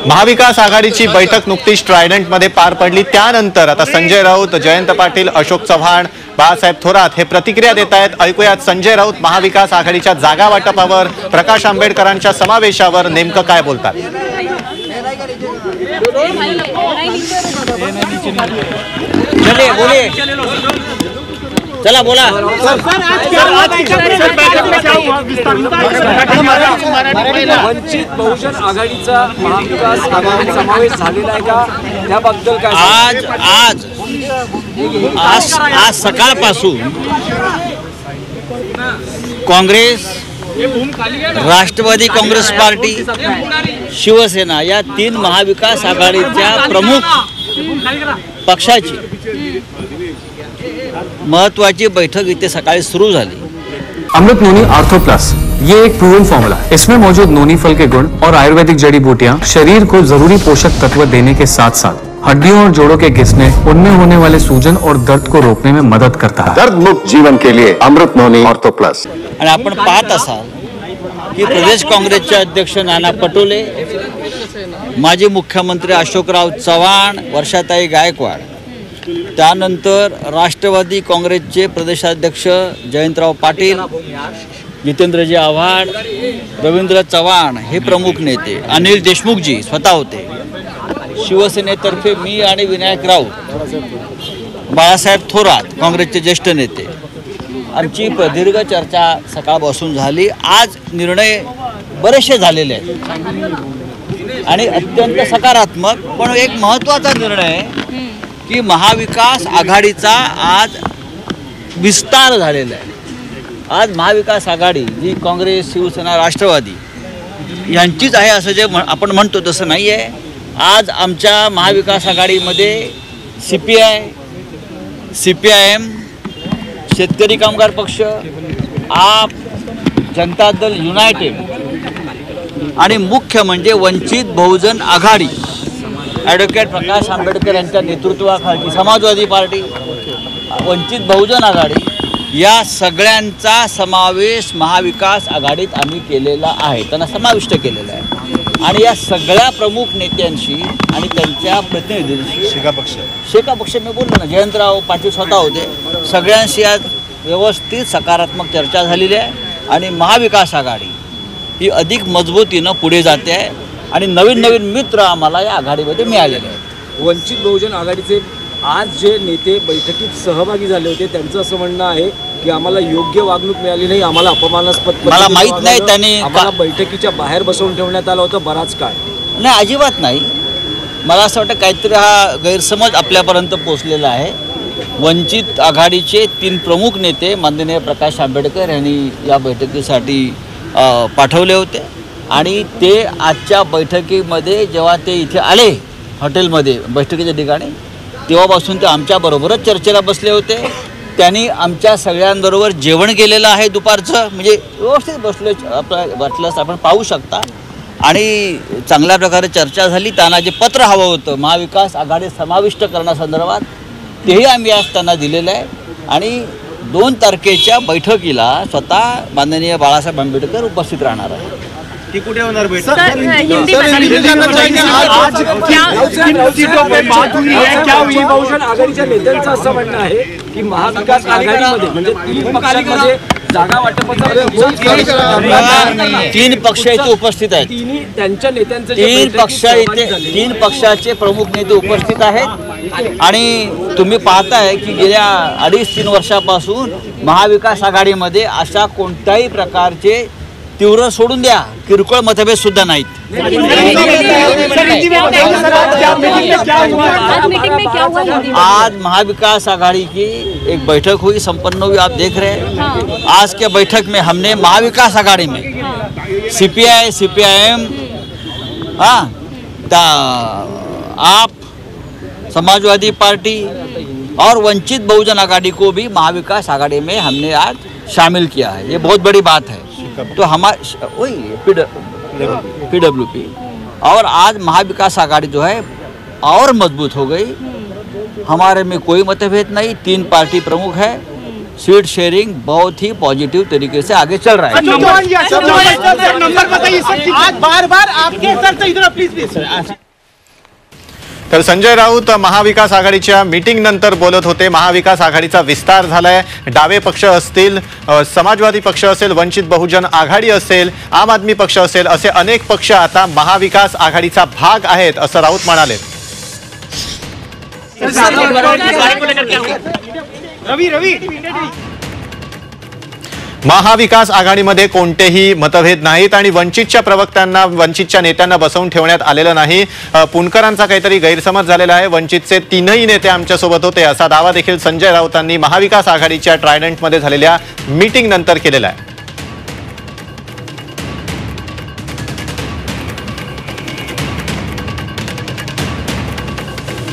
महाविकास आघाडीची बैठक नुकतीच ट्रायडंटमध्ये पार पडली। त्यानंतर आता संजय राऊत, जयंत पाटील, अशोक चव्हाण, बाळासाहेब थोरात हे प्रतिक्रिया देत आहेत। ऐकूयात संजय राऊत महाविकास आघाडीच्या जागा वाटपावर, प्रकाश आंबेडकरांच्या समावेशावर नेमकं काय बोलतात। चला बोला। वंचित बहुजन आघाडीचा महाविकास आघाडीत समावेश झालेला आहे का, त्याबद्दल काय? आज सकाळपासून काँग्रेस, राष्ट्रवादी काँग्रेस पार्टी, शिवसेना या 3 महाविकास आघाडीच्या प्रमुख पक्षाची महत्वाची बैठक इथे सकाळी सुरू झाली। अमृत नोनी आर्थो प्लस ये एक प्रूवन फॉर्मूला है। इसमें मौजूद नोनी फल के गुण और आयुर्वेदिक जड़ी बूटियां शरीर को जरूरी पोषक तत्व देने के साथ साथ हड्डियों और जोड़ों के घिसने, उनमें होने वाले सूजन और दर्द को रोकने में मदद करता है। दर्द मुक्त जीवन के लिए अमृत नोनी आर्थो प्लस। आणि आपण पाहत असाल की प्रदेश काँग्रेसचे अध्यक्ष नाना पटोले, माजी मुख्यमंत्री अशोकराव चव्हाण, वर्षाताई गायकवाड, त्यानंतर राष्ट्रवादी काँग्रेसचे प्रदेशाध्यक्ष जयंतराव पाटील, जितेंद्रजी आव्हाड, रवींद्र चव्हाण हे प्रमुख नेते, अनिल देशमुखजी स्वतः होते, शिवसेनेतर्फे मी आणि विनायक राऊत, बाळासाहेब थोरात काँग्रेसचे ज्येष्ठ नेते, आमची प्रदीर्घ चर्चा सकाळपासून झाली। आज निर्णय बरेचसे झालेले आहेत आणि अत्यंत सकारात्मक, पण एक महत्त्वाचा निर्णय की महाविकास आघाडीचा आज विस्तार झालेला आहे। आज महाविकास आघाडी जी काँग्रेस, शिवसेना, राष्ट्रवादी यांचीच आहे असं जे आपण म्हणतो तसं नाही आहे। आज आमच्या महाविकास आघाडीमध्ये CPI, CPIM, शेतकरी कामगार पक्ष, आप, जनता दल युनायटेड आणि मुख्य म्हणजे वंचित बहुजन आघाडी, ॲडव्होकेट प्रकाश आंबेडकर यांच्या नेतृत्वाखाली समाजवादी पार्टी, वंचित बहुजन आघाडी या सगळ्यांचा समावेश महाविकास आघाडीत आम्ही केलेला आहे, त्यांना समाविष्ट केलेला आहे। आणि या सगळ्या प्रमुख नेत्यांशी आणि त्यांच्या प्रतिनिधींशी, शेका पक्ष मी बोललो ना, जयंतराव पाटील स्वतः होते, सगळ्यांशी आज व्यवस्थित सकारात्मक चर्चा झालेली आहे आणि महाविकास आघाडी ही अधिक मजबूतीनं पुढे जाते आहे आणि नवीन नवीन मित्र आम्हाला या आघाडीमध्ये मिळालेले आहेत। वंचित बहुजन आघाडीचे आज जे नेते बैठकीत सहभागी झाले होते त्यांचं असं म्हणणं आहे की आम्हाला योग्य वागणूक मिळाली नाही, आम्हाला अपमानास्पद, मला माहीत नाही त्यांनी बैठकीच्या बाहेर बसवून ठेवण्यात आलं होतं बराच काळ। नाही, अजिबात नाही। मला असं वाटतं काहीतरी हा गैरसमज आपल्यापर्यंत पोचलेला आहे। वंचित आघाडीचे 3 प्रमुख नेते माननीय प्रकाश आंबेडकर यांनी या बैठकीसाठी पाठवले होते आणि ते आजच्या बैठकीमध्ये जेव्हा ते इथे आले हॉटेलमध्ये बैठकीच्या ठिकाणी, तेव्हापासून ते आमच्याबरोबरच चर्चेला बसले होते। त्यांनी आमच्या सगळ्यांबरोबर जेवण केलेलं आहे दुपारचं, म्हणजे व्यवस्थित बसले, वाटलंच आपण पाहू शकता आणि चांगल्या प्रकारे चर्चा झाली। त्यांना जे पत्र हवं होतं महाविकास आघाडी समाविष्ट करण्यासंदर्भात तेही आम्ही आज त्यांना दिलेलं आहे आणि 2 तारखेच्या बैठकीला स्वतः माननीय बाळासाहेब आंबेडकर उपस्थित राहणार आहे। ती कुठे होणार बैठक? बहुजन आघाडीच्या नेत्यांचं असं म्हणणं आहे की महाविकास आघाडीमध्ये म्हणजे 3 पक्षांमध्ये जागा वाटपाचा 3 पक्ष इथे उपस्थित आहेत, त्यांच्या नेत्यांचं 3 पक्षाचे प्रमुख नेते उपस्थित आहेत आणि तुम्ही पाहताय की गेल्या 2.5-3 वर्षापासून महाविकास आघाडीमध्ये अशा कोणत्याही प्रकारचे तीव्र सोडून द्या किरकोळ मतभेद सुद्धा नाहीत। आज महाविकास आघाड़ी की एक बैठक हुई, संपन्न हुई, आप देख रहे हैं। आज के बैठक में हमने महाविकास आघाड़ी में CPI, CPIM, आप, समाजवादी पार्टी और वंचित बहुजन आघाड़ी को भी महाविकास आघाड़ी में हमने आज शामिल किया है। ये बहुत बड़ी बात है। तो हमारे वही PWP और आज महाविकास आघाड़ी जो है और मजबूत हो गई। हमारे में कोई मतभेद नहीं, 3 पार्टी प्रमुख है सीट शेयरिंग बहुत ही पॉजिटिव तरीके से आगे चल रहा है। नंबर बताइए सर, आज बार-बार आपके सर से इधर प्लीज तर संजय राऊत महाविकास आघाडीच्या मीटिंग नंतर बोलत होते। महाविकास आघाडीचा विस्तार झालाय। डावे पक्ष असतील, समाजवादी पक्ष असेल, वंचित बहुजन आघाडी असेल, आम आदमी पक्ष असेल, असे अनेक पक्ष आता महाविकास आघाडीचा भाग आहेत असं राऊत म्हणाले। रवि महाविकास आघाडीमध्ये कोणतेही मतभेद नाहीत आणि वंचितच्या नेत्यांना बसवून ठेवण्यात आलेलं नाही। पुणकरांचा काहीतरी गैरसमज झालेला आहे। वंचितचे तीनही नेते आमच्या सोबत होते असा दावा देखील संजय राऊतांनी महाविकास आघाडीच्या ट्रायडंटमध्ये झालेल्या मीटिंग नंतर केलेला आहे।